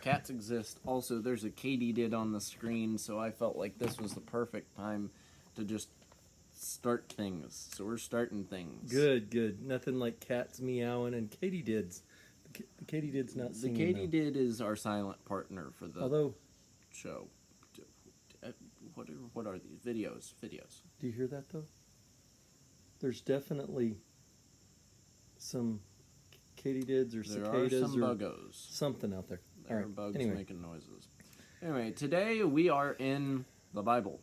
Cats exist. Also, there's a katydid on the screen, so I felt like this was the perfect time to just start things. So we're starting things. Good. Nothing like cats meowing and katydids. The katydid's not The singing, katydid is our silent partner for the show. What are these? Videos. Do you hear that, though? There's definitely some katydids or cicadas there are some or buggos. Something out there. There are bugs making noises. Anyway, today we are in the Bible.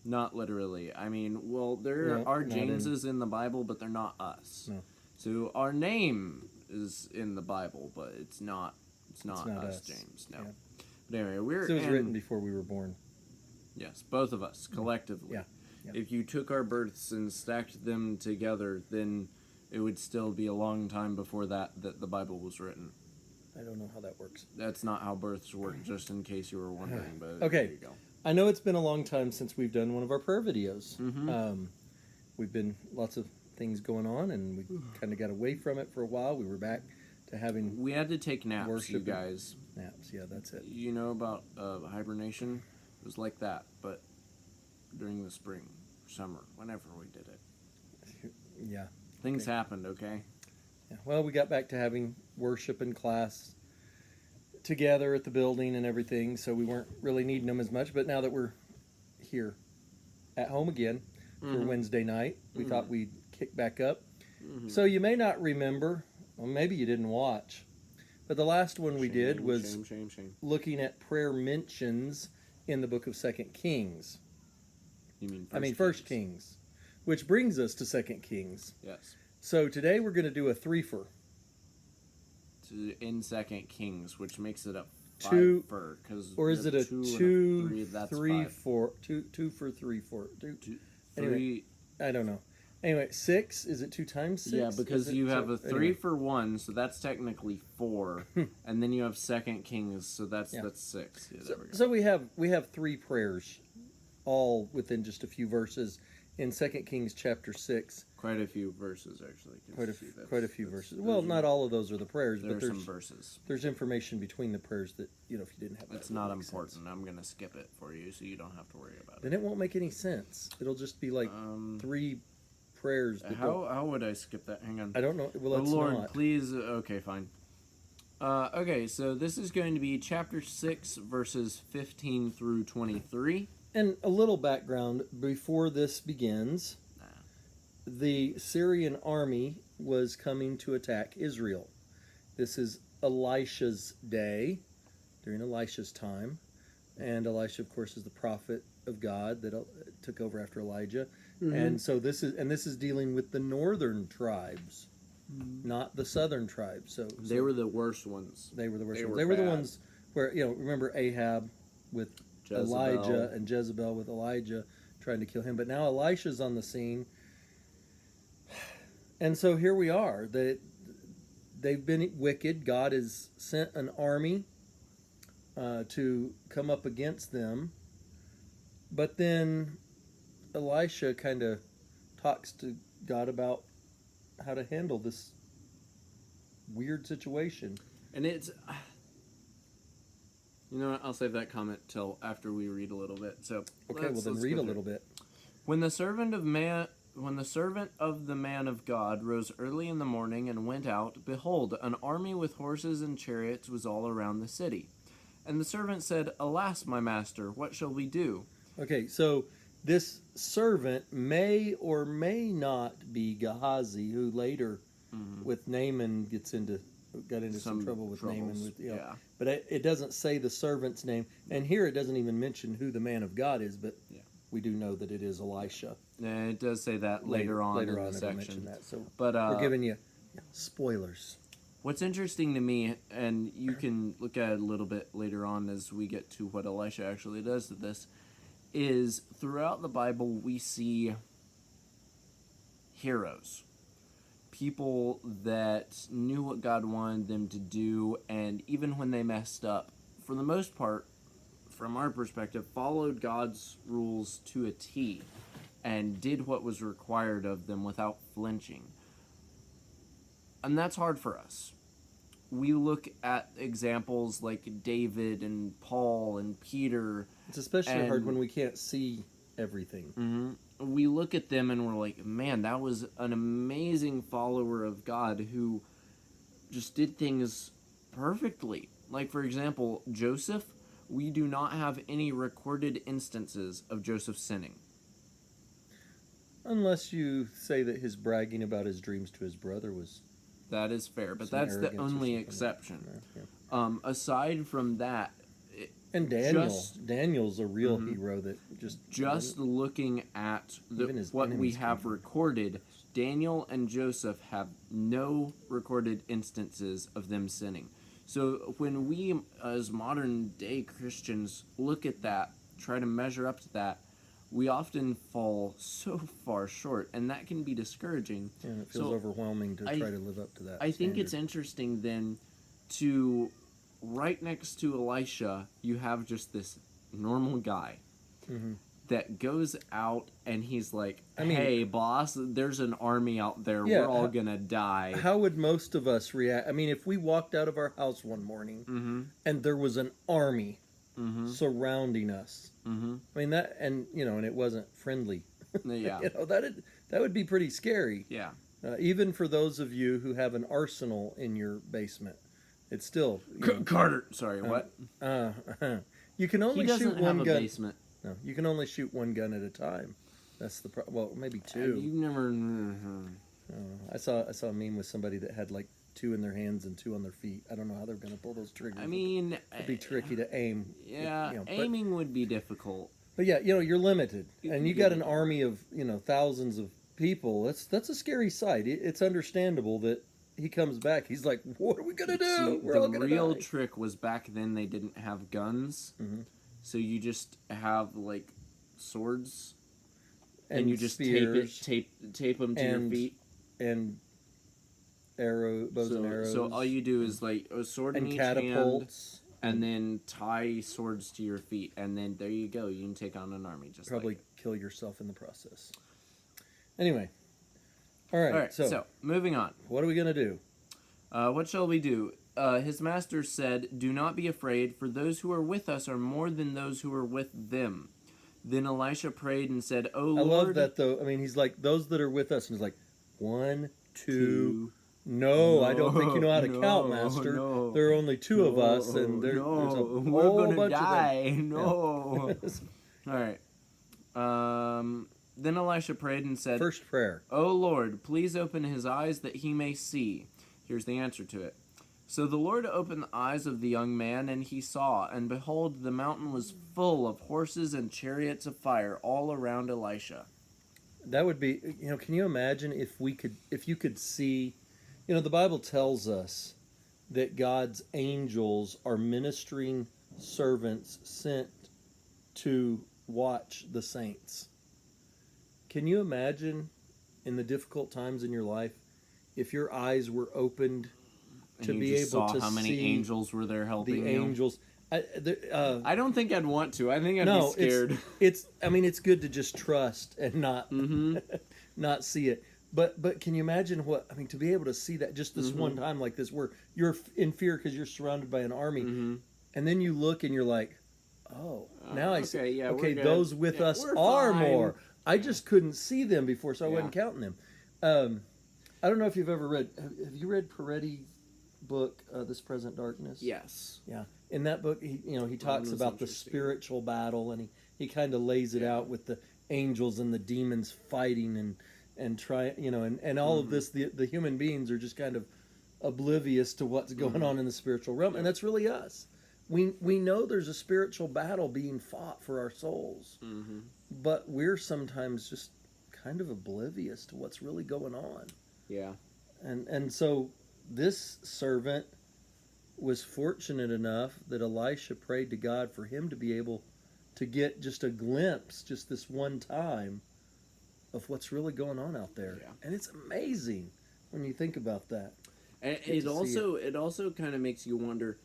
Not literally. I mean, well, there are Jameses in the Bible, but they're not us. No. So our name is in the Bible, but it's not us, James. No. Yeah. But anyway, it was written before we were born. Yes, both of us, collectively. Yeah. If you took our births and stacked them together, then it would still be a long time before that the Bible was written. I don't know how that works. That's not how births work, just in case you were wondering. But okay. There you go. I know it's been a long time since we've done one of our prayer videos. Mm-hmm. We've been lots of things going on, and we kind of got away from it for a while. We were back to having... We had to take naps, you guys. Naps, yeah, that's it. You know about hibernation? It was like that, but during the spring, summer, whenever we did it. Yeah. Things happened, okay? Yeah. Well, we got back to having worship and class together at the building and everything, so we weren't really needing them as much. But now that we're here at home again for Wednesday night, we thought we'd kick back up. So you may not remember, or maybe you didn't watch, but the last one we did was looking at prayer mentions in the book of 2 Kings. You mean First Kings, which brings us to 2 Kings. Yes. So today we're going to do a threefer. In 2 Kings, which makes it a two, because or is it a two, three, four, two for 3, 4, anyway, I don't know. Anyway, 6, is it 2 times 6? Yeah, because you have a 3 for 1, so that's technically 4, and then you have 2 Kings, so that's 6. Yeah, so we have 3 prayers, all within just a few verses in 2 Kings chapter 6. Quite a few verses, actually. Quite a few verses. Well, not all of those are the prayers, but there's some verses. There's information between the prayers that, if you didn't have that. It's not important. Sense. I'm going to skip it for you so you don't have to worry about it. Then it won't make any sense. It'll just be like 3 prayers. How would I skip that? Hang on. I don't know. Well, let's Lord, not. Please. Okay, fine. Okay, so this is going to be chapter 6, verses 15 through 23. And a little background before this begins. The Syrian army was coming to attack Israel. This is Elisha's day, during Elisha's time. And Elisha, of course, is the prophet of God that took over after Elijah. And so this is dealing with the northern tribes, not the southern tribes. So they were the worst ones. They were the worst ones. They were the ones where, remember Ahab with Jezebel. Elijah and Jezebel with Elijah trying to kill him. But now Elisha's on the scene. And so here we are. They've been wicked. God has sent an army to come up against them. But then Elisha kind of talks to God about how to handle this weird situation. And it's... You know what? I'll save that comment till after we read a little bit. So okay, well then read a little bit. When the servant of the man of God rose early in the morning and went out, behold, an army with horses and chariots was all around the city. And the servant said, "Alas, my master, what shall we do?" Okay, so this servant may or may not be Gehazi, who later, with Naaman, got into some trouble with Naaman. But it doesn't say the servant's name. And here it doesn't even mention who the man of God is, but we do know that it is Elisha. And it does say that later on in the section. That, so but we're giving you spoilers. What's interesting to me, and you can look at it a little bit later on as we get to what Elisha actually does to this, is throughout the Bible we see heroes. People that knew what God wanted them to do, and even when they messed up, for the most part, from our perspective, followed God's rules to a T and did what was required of them without flinching. And that's hard for us. we look at examples like David and Paul and Peter. It's especially hard And- when we can't see everything. We look at them and we're like, man, that was an amazing follower of God who just did things perfectly. Like, for example, Joseph, we do not have any recorded instances of Joseph sinning. Unless you say that his bragging about his dreams to his brother was That is fair, but some that's the arrogance or only something. exception. Yeah. Aside from that, And Daniel's a real Mhm. hero that just looking at Even his what we enemies have can- recorded, Daniel and Joseph have no recorded instances of them sinning. So when we, as modern day Christians, look at that, try to measure up to that, we often fall so far short, and that can be discouraging. and it feels So, overwhelming to I- try to live up to that. I think it's standard. interesting then to, right next to Elisha, you have just this normal guy Mhm. that goes out and he's like, I mean- hey, boss, there's an army out there. Yeah, We're all going to die. How would most of us react? I mean, if we walked out of our house one morning Mm-hmm. and there was an army Mm-hmm. surrounding us, Mm-hmm. I mean and it wasn't friendly. Yeah. That would be pretty scary. Yeah. Even for those of you who have an arsenal in your basement, it's still Carter. Sorry, what? you can He only doesn't shoot have one a gun. basement. No, you can only shoot one gun at a time. That's the well, maybe two. You've never. I saw a meme with somebody that had like two in their hands and two on their feet. I don't know how they're going to pull those triggers. I mean, it'd be tricky to aim. yeah, but- aiming would be difficult. But yeah, you're limited, and you got an Yeah. army of thousands of people. That's a scary sight. It's understandable that he comes back. He's like, "What are we gonna do? See, We're all the gonna real die." trick was back then they didn't have guns, Mhm. so you just have like swords, and you just spears tape them to your and feet. and bows and arrows. So all you do is like a sword in and each hand, catapults. and then tie swords to your feet, and then there you go. You can take on an army just Probably like kill yourself in the process. Anyway, all right. All right, so moving on. what are we gonna do? What shall we do? His master said, "Do not be afraid, for those who are with us are more than those who are with them." Then Elisha prayed and said, "O I Lord." love that though. I mean, he's like those that are with us, and he's like 1, 2. No, I don't think you know how to count, Master. No, There are only two of us, and there's a we're whole gonna bunch die. of No. them. All right. Then Elisha prayed and said, First prayer. "O Lord, please open his eyes that he may see." Here's the answer to it. So the Lord opened the eyes of the young man, and he saw, and behold, the mountain was full of horses and chariots of fire all around Elisha. That would be, can you imagine if you could see, the Bible tells us that God's angels are ministering servants sent to watch the saints. Can you imagine in the difficult times in your life if your eyes were opened to And be you just able saw to how many see angels were there helping the you? angels? I don't think I'd want to. I think I'd No, be scared. it's good to just trust and not Mm-hmm. not see it. But can you imagine to be able to see that just this Mm-hmm. one time like this, where you're in fear because you're surrounded by an army, Mm-hmm. and then you look and you're like, oh, now I see. okay, yeah, we're Okay, good. those with Yeah, us we're are fine. more. I just couldn't see them before, so I Yeah. wasn't counting them. I don't know if you've ever read. Have you read Peretti's book, This Present Darkness? Yes. Yeah. In that book, he talks that's about the interesting. spiritual battle, and he kind of lays it out with the angels and the demons fighting and try, and all of this. The human beings are just kind of oblivious to what's going on in the spiritual realm, and that's really us. We know there's a spiritual battle being fought for our souls, Mm-hmm. but we're sometimes just kind of oblivious to what's really going on. Yeah. And so this servant was fortunate enough that Elisha prayed to God for him to be able to get just a glimpse, just this one time, of what's really going on out there. Yeah. And it's amazing when you think about that. And Get to see it also kind of makes you wonder,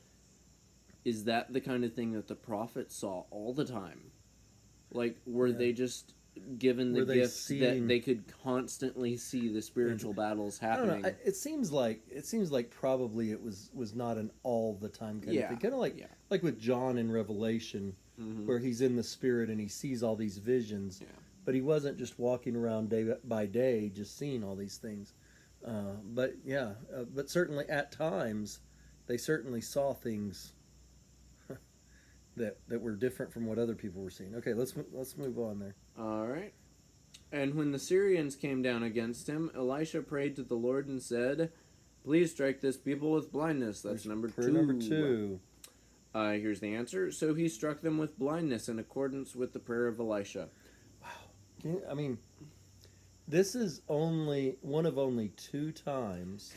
is that the kind of thing that the prophets saw all the time? Like, were Yeah. they just given the Were they gift that seeing- they could constantly see the spiritual battles I don't happening. know. It seems like probably it was not an all the time kind of thing. Kind of like with John in Revelation, where he's in the Spirit and he sees all these visions. Yeah. But he wasn't just walking around day by day, just seeing all these things. But certainly at times, they certainly saw things that were different from what other people were seeing. Okay, let's move on there. All right. And when the Syrians came down against him, Elisha prayed to the Lord and said, "Please strike this people with blindness." That's number Prayer two. number 2. Here's the answer. So he struck them with blindness in accordance with the prayer of Elisha. I mean, this is only one of only 2 times.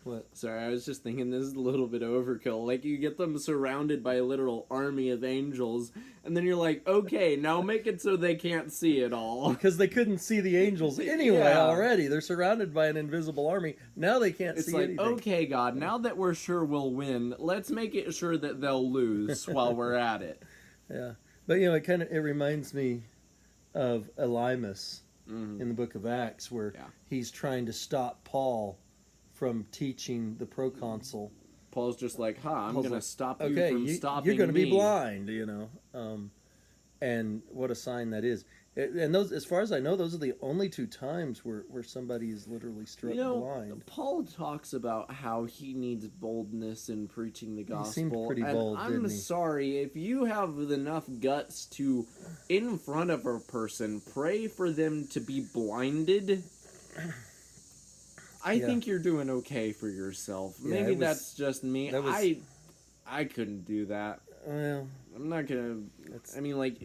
What? Sorry, I was just thinking this is a little bit overkill. Like, you get them surrounded by a literal army of angels, and then you're like, okay, now make it so they can't see it all. Because they couldn't see the angels anyway Yeah. already. They're surrounded by an invisible army. Now they can't It's see like, anything. okay, God, now that we're sure we'll win, let's make it sure that they'll lose while we're at it. Yeah. But, it reminds me of Elymas in the book of Acts, where he's trying to stop Paul from teaching the proconsul. Paul's just like, I'm going to stop you okay, from stopping you're going to me. be blind, and what a sign that is. And those, as far as I know, those are the only 2 times where somebody is literally struck blind. Paul talks about how he needs boldness in preaching the gospel. He seemed pretty bold, I'm didn't he? sorry, if you have enough guts to, in front of a person, pray for them to be blinded, I think you're doing okay for yourself. Maybe that's just me. I couldn't do that. Well, I'm not gonna. I mean, like,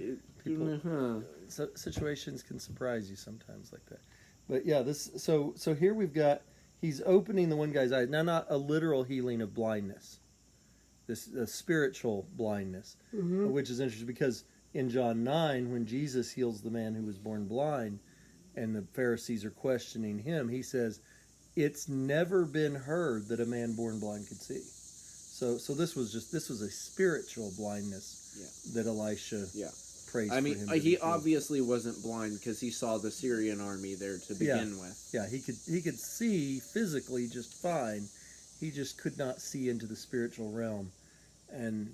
so situations can surprise you sometimes like that. But yeah, so here we've got, he's opening the one guy's eyes. Now, not a literal healing of blindness, this spiritual blindness, which is interesting because in John 9, when Jesus heals the man who was born blind, and the Pharisees are questioning him, he says, "It's never been heard that a man born blind could see." So this was a spiritual blindness that Elisha prays for him. He obviously wasn't blind because he saw the Syrian army there to begin with. Yeah, he could see physically just fine. He just could not see into the spiritual realm. And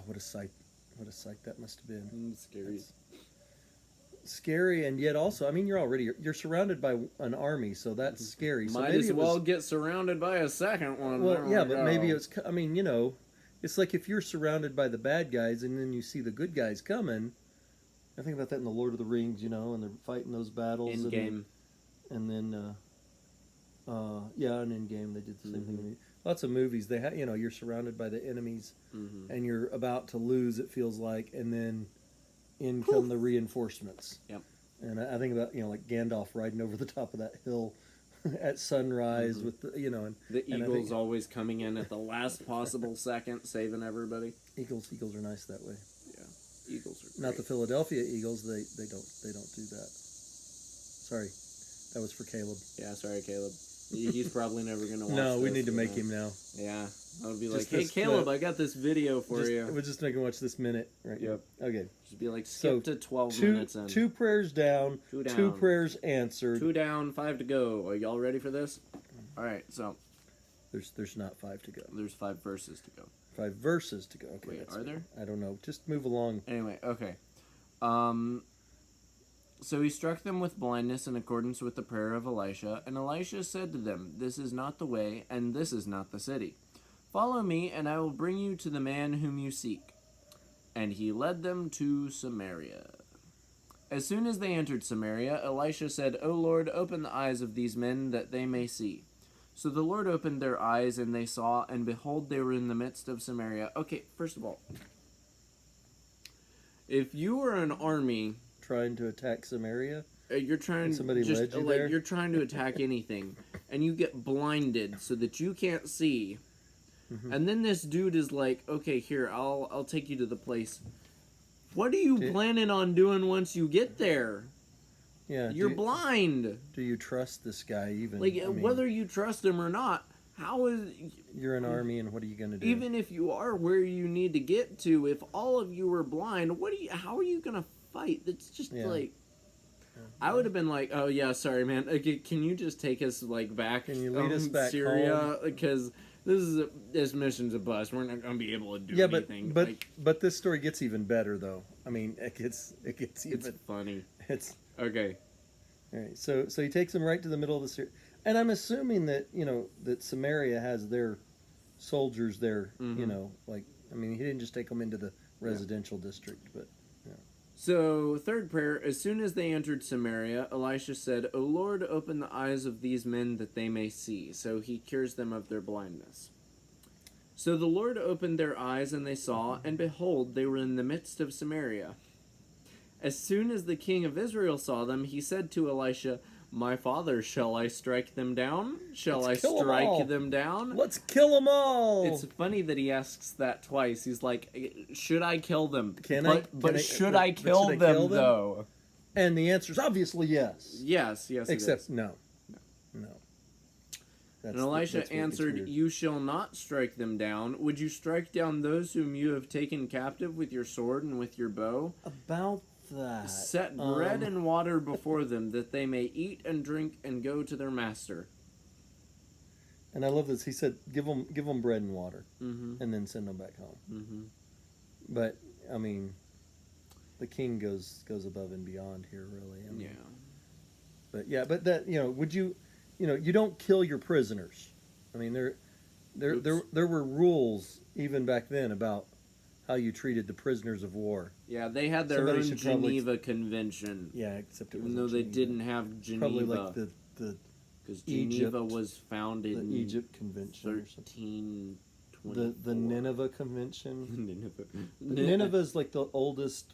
what a sight that must have been. Scary. Scary, and yet also, I mean, you're surrounded by an army, so that's scary. So Might as well get surrounded by a second one. Well, yeah, but maybe it's, I mean, it's like if you're surrounded by the bad guys and then you see the good guys coming. I think about that in the Lord of the Rings, and they're fighting those battles. In game. And then, and in game they did the same thing. Lots of movies, they have, you're surrounded by the enemies, and you're about to lose, it feels like, and then in come the reinforcements. Yep. And I think about, like Gandalf riding over the top of that hill at sunrise with the, and the eagles always coming in at the last possible second, saving everybody. Eagles are nice that way. Yeah, Eagles are great. Not the Philadelphia Eagles. They don't do that. Sorry, that was for Caleb. Yeah, sorry, Caleb. He's probably never gonna watch. No, we need to make him now. Yeah, I would be like, Just hey, this Caleb, clip. I got this video for you. We'll just make him watch this minute right Yep. now. Okay. Just be like, skip to 12 minutes in. 2 prayers down, Two down. 2 prayers answered. 2 down, 5 to go. Are y'all ready for this? All right, so There's not 5 to go. there's 5 verses to go. 5 verses to go. Okay. Wait, are there? I don't know. Just move along. Anyway, okay. So he struck them with blindness in accordance with the prayer of Elisha, and Elisha said to them, "This is not the way, and this is not the city. Follow me, and I will bring you to the man whom you seek." And he led them to Samaria. As soon as they entered Samaria, Elisha said, "O Lord, open the eyes of these men, that they may see." So the Lord opened their eyes, and they saw, and behold, they were in the midst of Samaria. Okay, first of all, if you were an army Trying to attack Samaria. you're trying Somebody just led you like there? you're trying to attack anything, and you get blinded so that you can't see. And then this dude is like, "Okay, here, I'll take you to the place." What are you planning on doing once you get there? Yeah. You're blind. Do you trust this guy even? Like, I mean, whether you trust him or not, how is you're an army, and what are you going to do? even if you are where you need to get to, if all of you are blind, how are you gonna fight that's just Yeah. like. I would have been like, "Oh yeah, sorry, man. Okay, can you just take us like back? Can you lead us back Syria? home? Because this mission's a bust. We're not gonna be able to do Yeah, anything." but this story gets even better though. I mean, it gets even. it's funny. It's Okay. all right. So he takes them right to the middle of the Syria, and I'm assuming that that Samaria has their soldiers there. Mhm. Like I mean, he didn't just take them into the residential district, but. So, third prayer, as soon as they entered Samaria, Elisha said, "O Lord, open the eyes of these men that they may see." So he cures them of their blindness. So the Lord opened their eyes, and they saw, and behold, they were in the midst of Samaria. As soon as the king of Israel saw them, he said to Elisha, "My father, shall I strike them down? Shall Let's I kill 'em all. strike them down?" Let's kill them all. It's funny that he asks that twice. He's like, "Should I kill them? But Should I kill them, though?" And the answer is obviously yes. Yes, it Except is. no. And Elisha answered, "You shall not strike them down. Would you strike down those whom you have taken captive with your sword and with your bow? About that. Set bread and water before them, that they may eat and drink and go to their master." And I love this. He said, "Give them bread and water, Mm-hmm. and then send them back home." Mm-hmm. But I mean, the king goes above and beyond here, really. I mean, but that would you, you don't kill your prisoners. I mean, there were rules even back then about how you treated the prisoners of war. Yeah, they had their Somebody own should probably- Geneva Convention. Yeah, except it Even wasn't though they Geneva. didn't have Geneva. Probably like the because Geneva Egypt- was founded the in Egypt Convention or something. 1324. The Nineveh Convention. Nineveh. Nineveh is like the oldest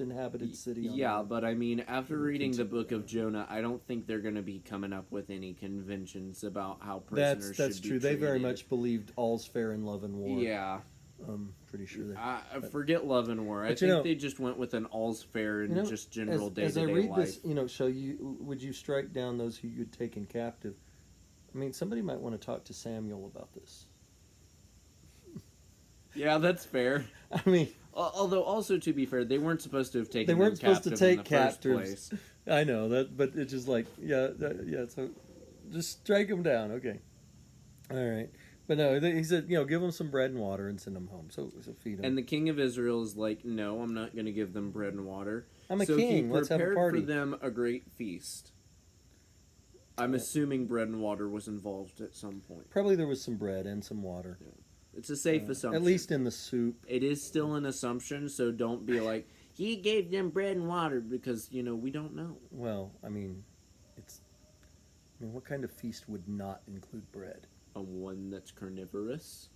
inhabited city. On Yeah, Earth. but I mean, after reading the Continue. book of Jonah, I don't think they're going to be coming up with any conventions about how prisoners That's should be true. They very treated. much believed all's fair in love and war. Yeah, I'm pretty sure they. I forget love and war. I But think they just went with an all's fair and just general as I day-to-day read life. this, show you would you strike down those who you'd taken captive? I mean, somebody might want to talk to Samuel about this. Yeah, that's fair. I mean, Although, also to be fair, they weren't supposed to have taken. they weren't them supposed to captive in take the first captives. place. I know that, but it's just like, yeah. So just strike them down, okay? All right, but no, he said, give them some bread and water and send them home. So feed them. And the king of Israel is like, "No, I'm not going to give them bread and water." I'm a so king. he Let's have a prepared party. for them a great feast. I'm assuming bread and water was involved at some point. Probably there was some bread and some water. It's a safe assumption. At least in the soup. It is still an assumption, so don't be like, "He gave them bread and water," because, we don't know. Well, I mean, what kind of feast would not include bread? A one that's carnivorous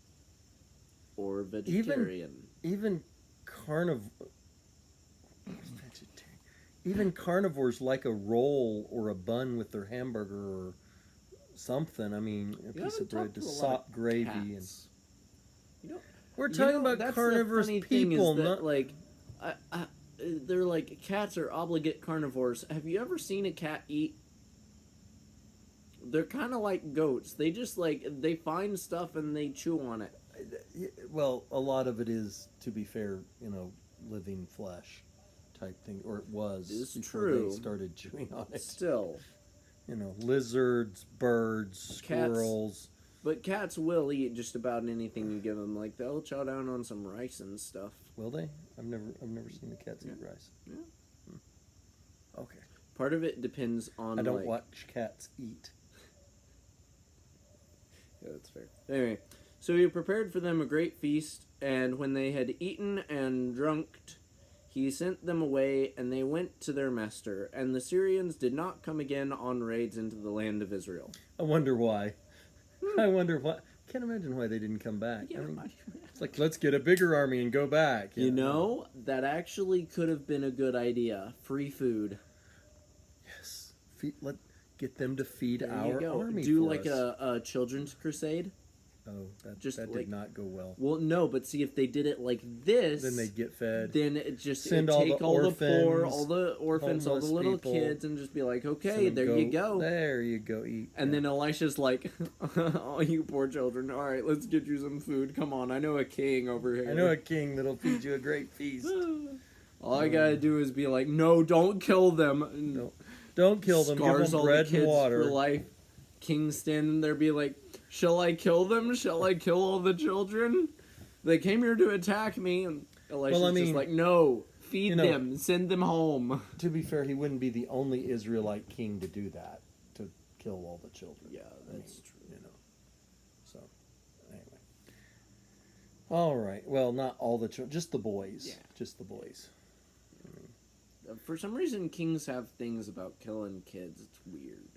or vegetarian. Even carnivores like a roll or a bun with their hamburger or something. I mean, a piece of bread to sop gravy Cats. we're talking about that's carnivorous the funny thing people, is that, not like, they're like, cats are obligate carnivores. Have you ever seen a cat eat? They're kind of like goats. They just they find stuff and they chew on it. well, a lot of it is, to be fair, living flesh type thing, or it was It's before true. they started chewing on it. Still, Lizards, birds, Cats. squirrels. but cats will eat just about anything you give them. Like, they'll chow down on some rice and stuff. Will they? I've never seen the cats eat rice. Yeah. Okay. Part of it depends on. I don't watch cats eat. Yeah, that's fair. Anyway, so he prepared for them a great feast, and when they had eaten and drunk, he sent them away, and they went to their master. And the Syrians did not come again on raids into the land of Israel. I wonder why. I wonder why. I can't imagine why they didn't come back. I mean, it's like, let's get a bigger army and go back. That actually could have been a good idea. Free food. Yes. Get them to feed There our you go. army. Do for like us. a children's crusade. Oh, that just did like- not go well. Well, no, but see, if they did it like this, Then they'd get fed. then it just Send it'd all take the all the poor, orphans, all the orphans, all the homeless little people, kids, and just be like, Send okay, them there you go. There you go. Eat. And then Elisha's like, "Oh, you poor children! All right, let's get you some food. Come on, I know a king over here. I know a king that'll feed you a great feast. All I gotta do is be like, no, don't kill them. No, don't kill them. Give Scars them all bread the kids and water. for life. King standing there be like, shall I kill them? Shall I kill all the children? They came here to attack me. And Elisha's just like, no, feed them, send them home. To be fair, he wouldn't be the only Israelite king to do that, to kill all the children. Yeah, that's true. So, anyway. All right. Well, not all the children, just the boys. Yeah. Just the boys. For some reason, kings have things about killing kids. It's weird.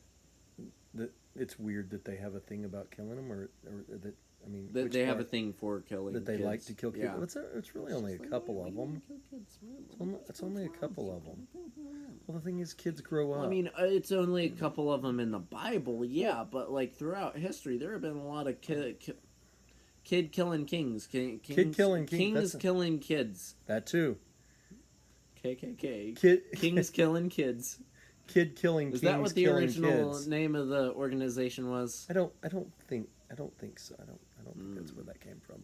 It's weird that they have a thing about killing them, or that, I mean... That they have a thing for killing that they kids. like to kill kids. Yeah. It's really only a couple of them. It's only a couple of them. Well, the thing is, kids grow up. Well, I mean, it's only a couple of them in the Bible, yeah, but like throughout history, there have been a lot of kid killing kings. Kid killing kings. Kings killing kids. That too. KKK. Kings killing kids. Kid killing Is kings. that what the killing original kids. name of the organization was? I don't think so. I don't think that's where that came from,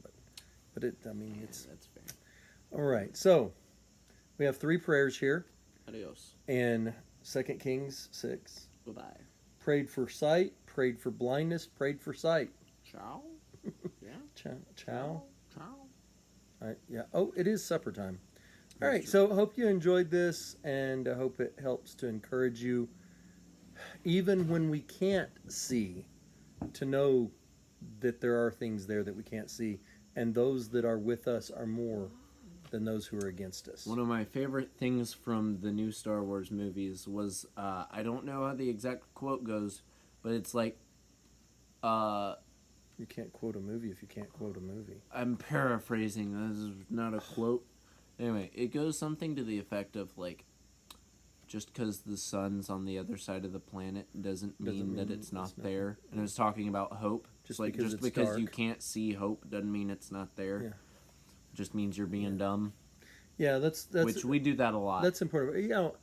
but it. I mean, it's that's fair. all right. So we have 3 prayers here. Adios. In 2 Kings 6. Bye-bye. Prayed for sight, prayed for blindness, prayed for sight. Ciao. Yeah. Ciao. Ciao. All right. Yeah. Oh, it is supper time. All right, so I hope you enjoyed this, and I hope it helps to encourage you, even when we can't see, to know that there are things there that we can't see, and those that are with us are more than those who are against us. One of my favorite things from the new Star Wars movies was, I don't know how the exact quote goes, but it's like, you can't quote a movie if you can't quote a movie. I'm paraphrasing, this is not a quote. Anyway, it goes something to the effect of, like, just because the sun's on the other side of the planet doesn't mean that it's not there. And it was talking about hope. Just like, because just it's because dark. you can't see hope doesn't mean it's not there. Yeah. It just means you're being dumb. Yeah, that's which we do that a lot. That's important. You know,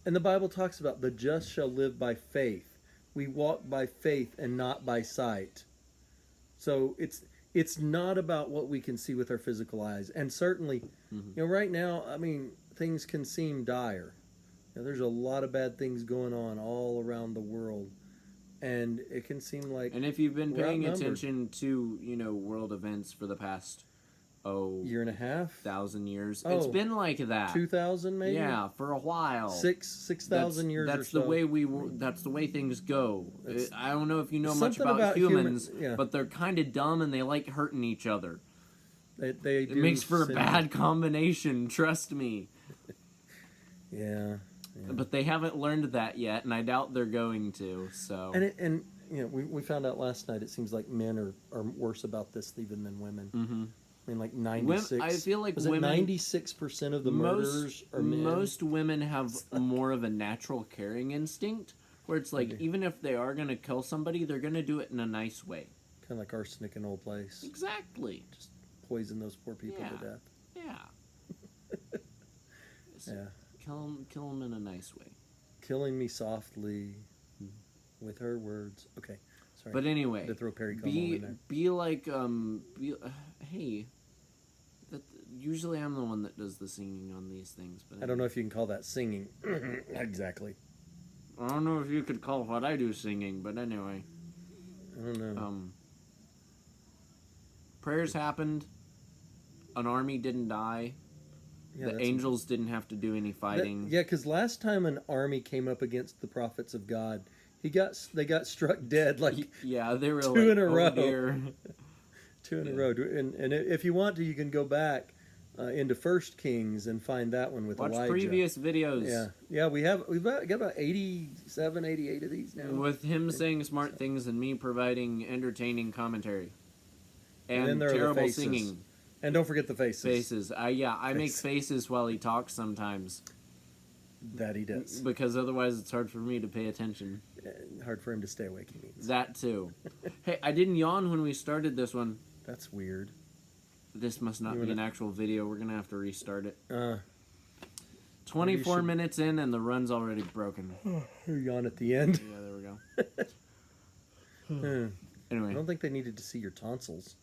and the Bible talks about the just shall live by faith. We walk by faith and not by sight. So it's not about what we can see with our physical eyes. And certainly, you know, right now, I mean, things can seem dire. You know, there's a lot of bad things going on all around the world. And it can seem like... And if you've been paying attention to, you know, world events for the past, year and a half? 1,000 years. It's been like that. 2,000 maybe? Yeah, for a while. 6,000 years that's or so. The way that's the way things go. I don't know if you know much about humans, yeah. but they're kind of dumb and they like hurting each other. It makes for a bad combination, trust me. Yeah. But they haven't learned that yet, and I doubt they're going to. So. And you know, we found out last night. It seems like men are worse about this even than women. Mm-hmm. I mean, like 96. I feel like was women. 96% of the murderers are men. Most women have more of a natural caring instinct, where it's like even if they are going to kill somebody, they're going to do it in a nice way. Kind of like arsenic in old place. Exactly. Just poison those poor people to death. Yeah. Yeah. Kill them in a nice way. Killing me softly with her words. Okay. Sorry. But anyway, to throw Perry Como in there. Be like, hey, usually I'm the one that does the singing on these things. But I don't know if you can call that singing. Exactly. I don't know if you could call what I do singing, but anyway. I don't know. Prayers happened. An army didn't die. Yeah, the angels didn't have to do any fighting. Yeah, because last time an army came up against the prophets of God, they got struck dead like they were two in a row. Dear. 2 in a row. And if you want to, you can go back into 1 Kings and find that one with Elijah. Watch previous videos. Yeah. We've got about 87, 88 of these now. With him saying smart things and me providing entertaining commentary. And then there are terrible the faces. singing. And don't forget the faces. Faces. I make faces while he talks sometimes. That he does. Because otherwise it's hard for me to pay attention. Hard for him to stay awake, he means. That too. Hey, I didn't yawn when we started this one. That's weird. This must not be an actual video. We're going to have to restart it. 24 minutes in and the run's already broken. You yawn at the end. Yeah, there we go. Anyway. I don't think they needed to see your tonsils.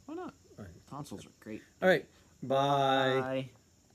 Why not? Tonsils are great. All right. Bye. Bye.